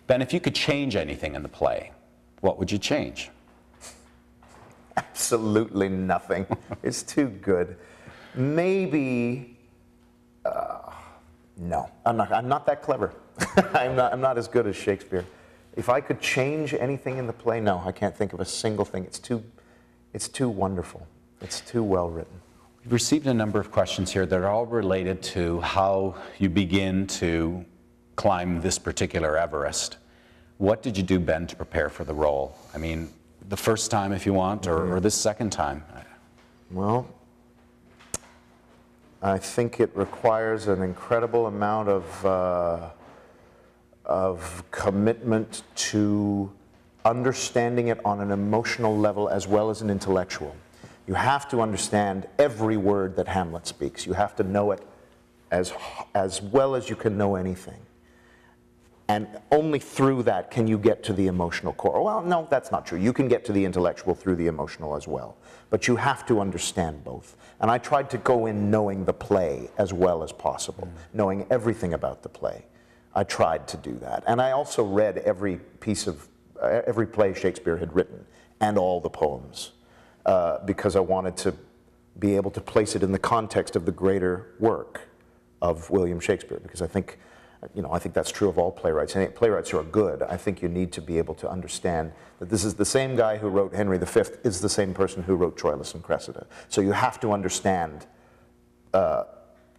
Ben, if you could change anything in the play, what would you change? Absolutely nothing. It's too good. Maybe, no, I'm not that clever. I'm not as good as Shakespeare. If I could change anything in the play, no, I can't think of a single thing. It's too wonderful. It's too well written. We've received a number of questions here that are all related to how you begin to climb this particular Everest. What did you do, Ben, to prepare for the role? I mean, the first time, if you want, or this second time? Well, I think it requires an incredible amount of commitment to understanding it on an emotional level as well as an intellectual. You have to understand every word that Hamlet speaks. You have to know it as well as you can know anything. And only through that can you get to the emotional core. Well, no, that's not true. You can get to the intellectual through the emotional as well. But you have to understand both. And I tried to go in knowing the play as well as possible, knowing everything about the play. I tried to do that. And I also read every play Shakespeare had written and all the poems because I wanted to be able to place it in the context of the greater work of William Shakespeare, because I think that's true of all playwrights. And playwrights who are good, I think you need to be able to understand that this is the same guy who wrote Henry V is the same person who wrote Troilus and Cressida. So you have to understand the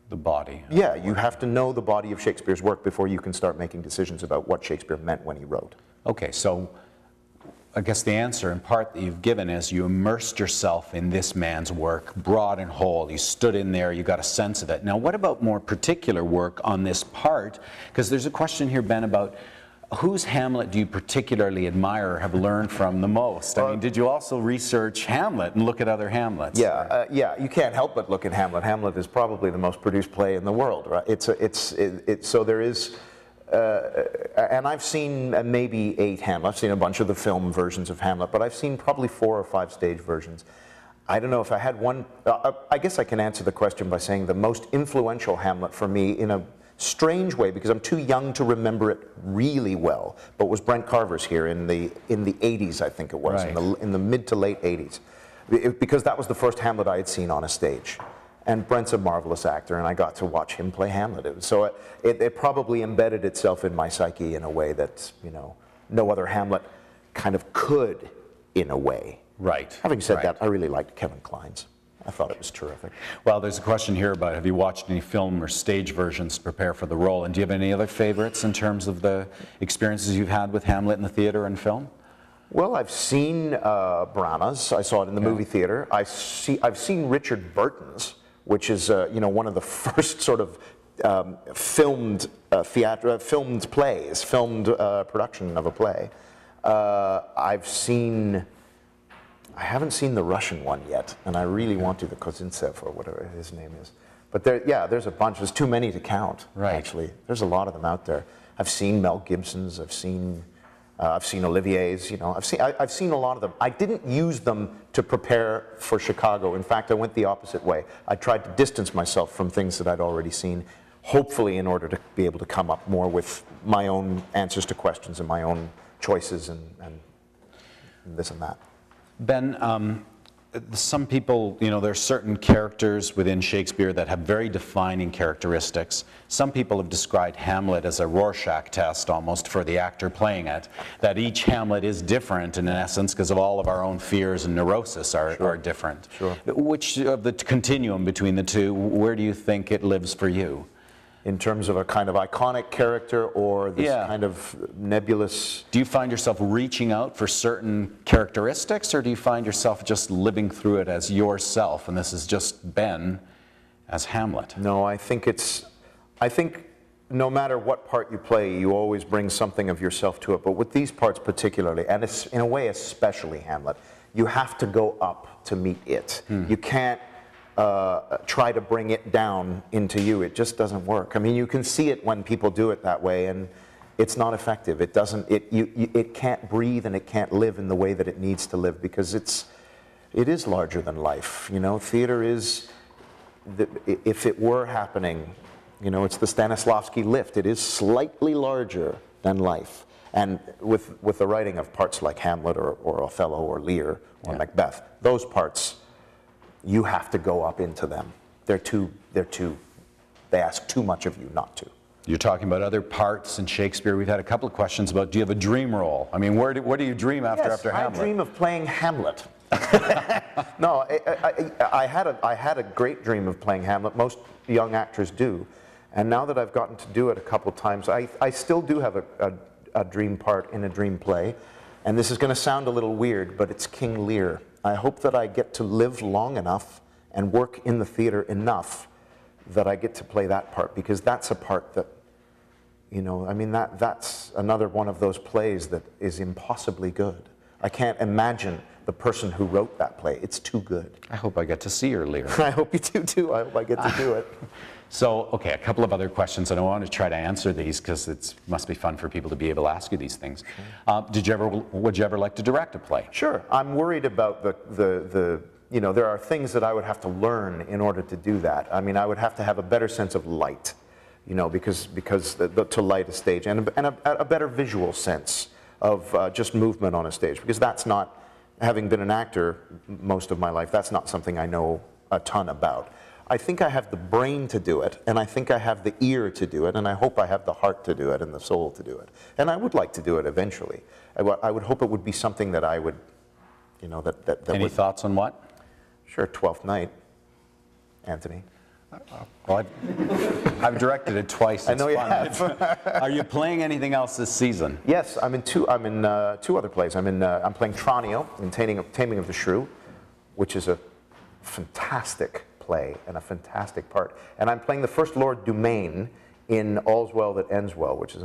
body. Yeah, you have to know the body of Shakespeare's work before you can start making decisions about what Shakespeare meant when he wrote. Okay, so I guess the answer in part that you've given is you immersed yourself in this man's work, broad and whole. You stood in there, you got a sense of it. Now, what about more particular work on this part? Because there's a question here, Ben, about whose Hamlet do you particularly admire or have learned from the most? I mean, did you also research Hamlet and look at other Hamlets? Yeah, yeah. You can't help but look at Hamlet. Hamlet is probably the most produced play in the world, right? So there is. And I've seen maybe 8 Hamlets. I've seen a bunch of the film versions of Hamlet, but I've seen probably 4 or 5 stage versions. I don't know if I had one. I guess I can answer the question by saying the most influential Hamlet for me, in a strange way, because I'm too young to remember it really well, but was Brent Carver's here in the 80s, I think it was, right. in the mid to late 80s, because that was the first Hamlet I had seen on a stage. And Brent's a marvelous actor, and I got to watch him play Hamlet. So it probably embedded itself in my psyche in a way that, no other Hamlet kind of could, in a way. Right. Having said that, I really liked Kevin Kline's. I thought it was terrific. Well, there's a question here about have you watched any film or stage versions to prepare for the role? And do you have any other favorites in terms of the experiences you've had with Hamlet in the theater and film? Well, I've seen Branagh's. I saw it in the movie theater. I've seen Richard Burton's, which is one of the first sort of filmed plays, filmed production of a play. I haven't seen the Russian one yet, and I really want to, the Kozintsev or whatever his name is. But there's a bunch. There's too many to count. Right. Actually, there's a lot of them out there. I've seen Mel Gibson's. I've seen Olivier's. I've seen a lot of them. I didn't use them to prepare for Chicago. In fact, I went the opposite way. I tried to distance myself from things that I'd already seen, hopefully in order to be able to come up more with my own answers to questions and my own choices and this and that. Ben, some people, there are certain characters within Shakespeare that have very defining characteristics. Some people have described Hamlet as a Rorschach test almost for the actor playing it, that each Hamlet is different in essence because of all of our own fears and neurosis are different. Sure. Which of the continuum between the two, where do you think it lives for you? In terms of a kind of iconic character or this kind of nebulous... Do you find yourself reaching out for certain characteristics, or do you find yourself just living through it as yourself, and this is just Ben as Hamlet? No, I think no matter what part you play, you always bring something of yourself to it. But with these parts particularly, and it's, in a way especially Hamlet, you have to go up to meet it. You can't try to bring it down into you. It just doesn't work. I mean, you can see it when people do it that way, and it's not effective. It doesn't. It can't breathe and it can't live in the way that it needs to live, because it is larger than life. Theater is. If it were happening, it's the Stanislavski lift. It is slightly larger than life, And with the writing of parts like Hamlet or Othello or Lear or Macbeth, those parts, you have to go up into them. They ask too much of you not to. You're talking about other parts in Shakespeare. We've had a couple of questions about, do you have a dream role? I mean, what do you dream after Hamlet? I dream of playing Hamlet. No, I had a great dream of playing Hamlet. Most young actors do. And now that I've gotten to do it a couple times, I still do have a dream part in a dream play. And this is going to sound a little weird, but it's King Lear. I hope that I get to live long enough and work in the theater enough that I get to play that part, because that's a part that, you know, I mean, that's another one of those plays that is impossibly good. I can't imagine the person who wrote that play. It's too good. I hope I get to see your Lear. I hope you do too. I hope I get to do it. So, okay, a couple of other questions, and I want to try to answer these because it must be fun for people to be able to ask you these things. Would you ever like to direct a play? Sure. I'm worried about you know, there are things that I would have to learn in order to do that. I mean, I would have to have a better sense of light, you know, because to light a stage, and a better visual sense of just movement on a stage, because that's not, having been an actor most of my life, that's not something I know a ton about. I think I have the brain to do it, and I think I have the ear to do it, and I hope I have the heart to do it and the soul to do it. And I would like to do it eventually. I would hope it would be something that I would, you know, that Any thoughts on what? Sure, 12th Night, Anthony. Well, I've directed it twice. I know you have. Are you playing anything else this season? Yes, I'm in two other plays. I'm playing Tranio in Taming of the Shrew, which is a fantastic play and a fantastic part. And I'm playing the first Lord Dumaine in All's Well That Ends Well, which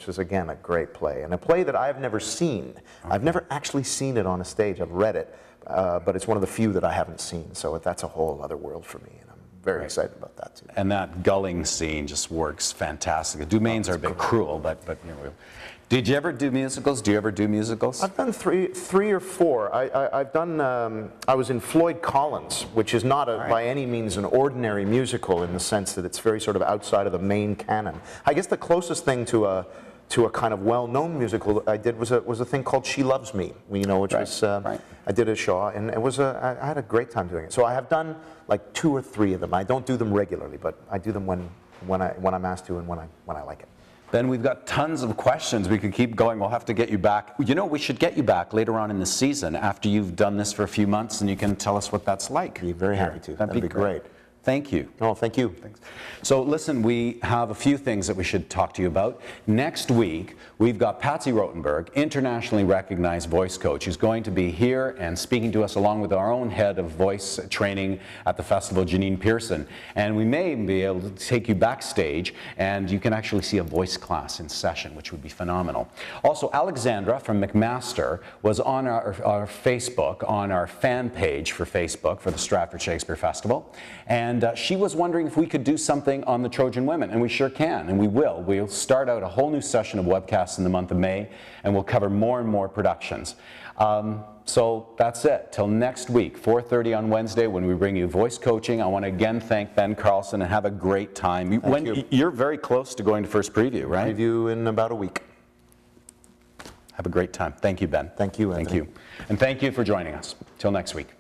is again a great play, and a play that I've never seen. Okay. I've never actually seen it on a stage. I've read it, but it's one of the few that I haven't seen. So that's a whole other world for me, and I'm very excited about that too. And that gulling scene just works fantastic. The Dumaines are a bit cruel, but you know. Did you ever do musicals? Do you ever do musicals? I've done three or four. I've done. I was in Floyd Collins, which is not by any means an ordinary musical in the sense that it's very sort of outside of the main canon. I guess the closest thing to a kind of well-known musical I did was a thing called She Loves Me, you know, which was I did at Shaw, and it was I had a great time doing it. So I have done like 2 or 3 of them. I don't do them regularly, but I do them when I'm asked to and when I like it. Ben, we've got tons of questions. We could keep going. We'll have to get you back. You know, we should get you back later on in the season after you've done this for a few months, and you can tell us what that's like. I'd be very happy to. That'd be great. Thank you. Oh, thank you. Thanks. So listen, we have a few things that we should talk to you about. Next week, we've got Patsy Rotenberg, internationally recognized voice coach, who's going to be here and speaking to us along with our own head of voice training at the festival, Janine Pearson. And we may be able to take you backstage, and you can actually see a voice class in session, which would be phenomenal. Also, Alexandra from McMaster was on our Facebook, on our fan page for Facebook for the Stratford Shakespeare Festival. And she was wondering if we could do something on the Trojan Women, and we sure can, and we will. We'll start out a whole new session of Webcast in the month of May, and we'll cover more and more productions. So that's it. Till next week, 4:30 on Wednesday, when we bring you voice coaching. I want to again thank Ben Carlson and have a great time. You're very close to going to first preview, right? Preview in about a week. Have a great time. Thank you, Ben. Thank you, Anthony. Thank you. And thank you for joining us. Till next week.